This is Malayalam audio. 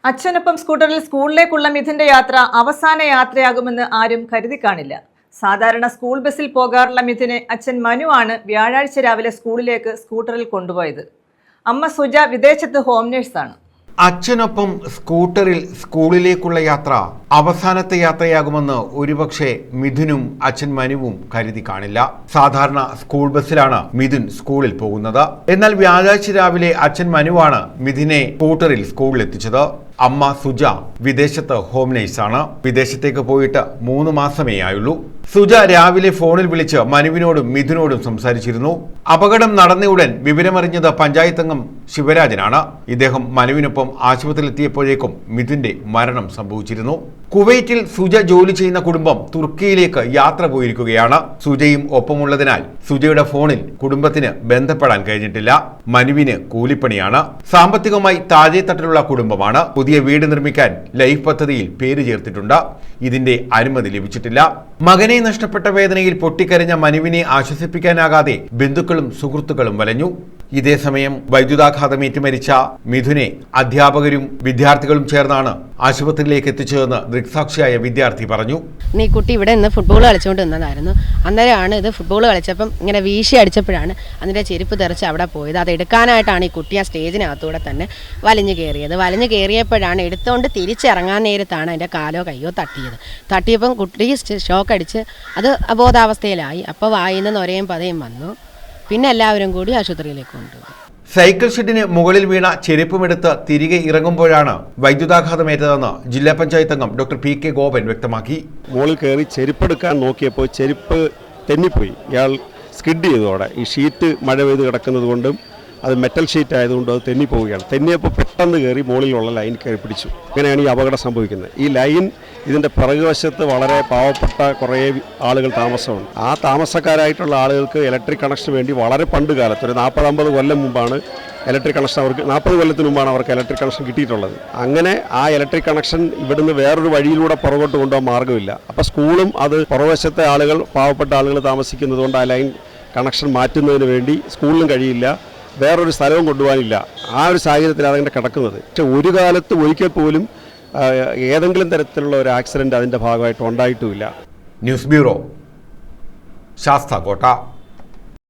അച്ഛനൊപ്പം സ്കൂട്ടറിൽ സ്കൂളിലേക്കുള്ള മിഥുന്റെ യാത്ര അവസാന യാത്രയാകുമെന്ന് ആരും കരുതി കാണില്ല. സാധാരണ സ്കൂൾ ബസ്സിൽ പോകാറുള്ള മിഥുനെ അച്ഛൻ മനുവാണ് വ്യാഴാഴ്ച രാവിലെ സ്കൂളിലേക്ക് സ്കൂട്ടറിൽ കൊണ്ടുപോയത്. അമ്മ സുജ വിദേശത്ത് ഹോം നേഴ്സാണ്. അച്ഛനൊപ്പം സ്കൂട്ടറിൽ സ്കൂളിലേക്കുള്ള യാത്ര അവസാനത്തെ യാത്രയാകുമെന്ന് ഒരുപക്ഷെ മിഥുനും അച്ഛൻ മനുവും കരുതി കാണില്ല. സാധാരണ സ്കൂൾ ബസ്സിലാണ് മിഥുൻ സ്കൂളിൽ പോകുന്നത്. എന്നാൽ വ്യാഴാഴ്ച രാവിലെ അച്ഛൻ മനുവാണ് മിഥുനെ സ്കൂട്ടറിൽ സ്കൂളിൽ എത്തിച്ചത്. അമ്മ സുജ വിദേശത്ത് ഹോം നേഴ്സാണ്. വിദേശത്തേക്ക് പോയിട്ട് 3 മാസമേ ആയുള്ളൂ. സുജ രാവിലെ ഫോണിൽ വിളിച്ച് മനുവിനോടും മിഥുനോടും സംസാരിച്ചിരുന്നു. അപകടം നടന്നയുടൻ വിവരമറിഞ്ഞത് പഞ്ചായത്ത് അംഗം ശിവരാജനാണ്. ഇദ്ദേഹം മനുവിനൊപ്പം ആശുപത്രിയിലെത്തിയപ്പോഴേക്കും മിഥുന്റെ മരണം സംഭവിച്ചിരുന്നു. കുവൈറ്റിൽ സുജ ജോലി ചെയ്യുന്ന കുടുംബം തുർക്കിയിലേക്ക് യാത്ര പോയിരിക്കുകയാണ്. സുജയും ഒപ്പമുള്ളതിനാൽ സുജയുടെ ഫോണിൽ കുടുംബത്തിന് ബന്ധപ്പെടാൻ കഴിഞ്ഞിട്ടില്ല. മനുവിന് കൂലിപ്പണിയാണ്. സാമ്പത്തികമായി താഴെത്തട്ടിലുള്ള കുടുംബമാണ്. പുതിയ വീട് നിർമ്മിക്കാൻ ലൈഫ് പദ്ധതിയിൽ പേര് ചേർത്തിട്ടുണ്ട്. ഇതിന്റെ അനുമതി ലഭിച്ചിട്ടില്ല. മകനെ നഷ്ടപ്പെട്ട വേദനയിൽ പൊട്ടിക്കരഞ്ഞ മനുവിനെ ആശ്വസിപ്പിക്കാനാകാതെ ബന്ധുക്കളും സുഹൃത്തുക്കളും വലഞ്ഞു. ഇതേസമയം വൈദ്യുതാഘാതമേറ്റ് മരിച്ച മിഥുനെ അധ്യാപകരും വിദ്യാർത്ഥികളും ചേർന്നാണ് ആശുപത്രിയിലേക്ക് എത്തിച്ചതെന്ന് ദൃക്സാക്ഷിയായ വിദ്യാർത്ഥി പറഞ്ഞു. ഈ കുട്ടി ഇവിടെ നിന്ന് ഫുട്ബോൾ കളിച്ചുകൊണ്ട് നിന്നതായിരുന്നു. അന്നേരമാണ് ഇത് ഫുട്ബോൾ കളിച്ചപ്പം ഇങ്ങനെ വീശി അടിച്ചപ്പോഴാണ് അതിൻ്റെ ചെരുപ്പ് തെറിച്ച് അവിടെ പോയത്. അത് എടുക്കാനായിട്ടാണ് ഈ കുട്ടി ആ സ്റ്റേജിനകത്തൂടെ തന്നെ വലിഞ്ഞു കയറിയത്. വലിഞ്ഞു കയറിയപ്പോഴാണ് എടുത്തുകൊണ്ട് തിരിച്ചിറങ്ങാൻ നേരത്താണ് അതിൻ്റെ കാലോ കയ്യോ തട്ടിയപ്പം കുട്ടി ഷോക്ക് അടിച്ച് അത് അബോധാവസ്ഥയിലായി. അപ്പോൾ വായിന്ന് നൊരയും പതയും വന്നു. പിന്നെ എല്ലാവരും കൂടി ആശുപത്രിയിലേക്ക് കൊണ്ടുപോയി. സൈക്കിൾ ഷെഡിന് മുകളിൽ വീണ ചെരുപ്പുമെടുത്ത് തിരികെ ഇറങ്ങുമ്പോഴാണ് വൈദ്യുതാഘാതമേറ്റതെന്ന് ജില്ലാ പഞ്ചായത്ത് അംഗം ഡോക്ടർ പി കെ ഗോപൻ വ്യക്തമാക്കി. മുകളിൽ കയറി ചെരുപ്പെടുക്കാൻ നോക്കിയപ്പോൾ ചെരുപ്പ് തെന്നിപ്പോയി. ഇയാൾ സ്കിഡ് ചെയ്തതോടെ ഈ ഷീറ്റ് മഴ പെയ്ത് കിടക്കുന്നത് കൊണ്ടും അത് മെറ്റൽ ഷീറ്റ് ആയതുകൊണ്ട് അത് തെന്നിപ്പോവുകയാണ്. തെന്നിയപ്പോൾ പെട്ടെന്ന് കയറി മുകളിലുള്ള ലൈൻ കയറി പിടിച്ചു. അങ്ങനെയാണ് ഈ അപകടം സംഭവിക്കുന്നത്. ഈ ലൈൻ ഇതിൻ്റെ പിറകുവശത്ത് വളരെ പാവപ്പെട്ട കുറേ ആളുകൾ താമസമുണ്ട്. ആ താമസക്കാരായിട്ടുള്ള ആളുകൾക്ക് ഇലക്ട്രിക് കണക്ഷന് വേണ്ടി വളരെ പണ്ട് കാലത്ത് ഒരു 40-50 കൊല്ലം മുമ്പാണ് ഇലക്ട്രിക് കണക്ഷൻ അവർക്ക് 40 കൊല്ലത്തിന് മുമ്പാണ് അവർക്ക് ഇലക്ട്രിക് കണക്ഷൻ കിട്ടിയിട്ടുള്ളത്. അങ്ങനെ ആ ഇലക്ട്രിക് കണക്ഷൻ ഇവിടുന്ന് വേറൊരു വഴിയിലൂടെ പുറകോട്ട് കൊണ്ടുപോകാൻ മാർഗ്ഗമില്ല. അപ്പോൾ സ്കൂളും അത് പുറവശത്തെ ആളുകൾ പാവപ്പെട്ട ആളുകൾ താമസിക്കുന്നത് കൊണ്ട് ആ ലൈൻ കണക്ഷൻ മാറ്റുന്നതിന് വേണ്ടി സ്കൂളിനും കഴിയില്ല, വേറൊരു സ്ഥലവും കൊണ്ടുപോകാനില്ല. ആ ഒരു സാഹചര്യത്തിൽ അതങ്ങനെ കിടക്കുന്നത്. പക്ഷെ ഒരു കാലത്ത് ഒരിക്കൽ പോലും ഏതെങ്കിലും തരത്തിലുള്ള ഒരു ആക്സിഡന്റ് അതിൻ്റെ ഭാഗമായിട്ട് ഉണ്ടായിട്ടുമില്ല. News bureau, Sasthamkotta.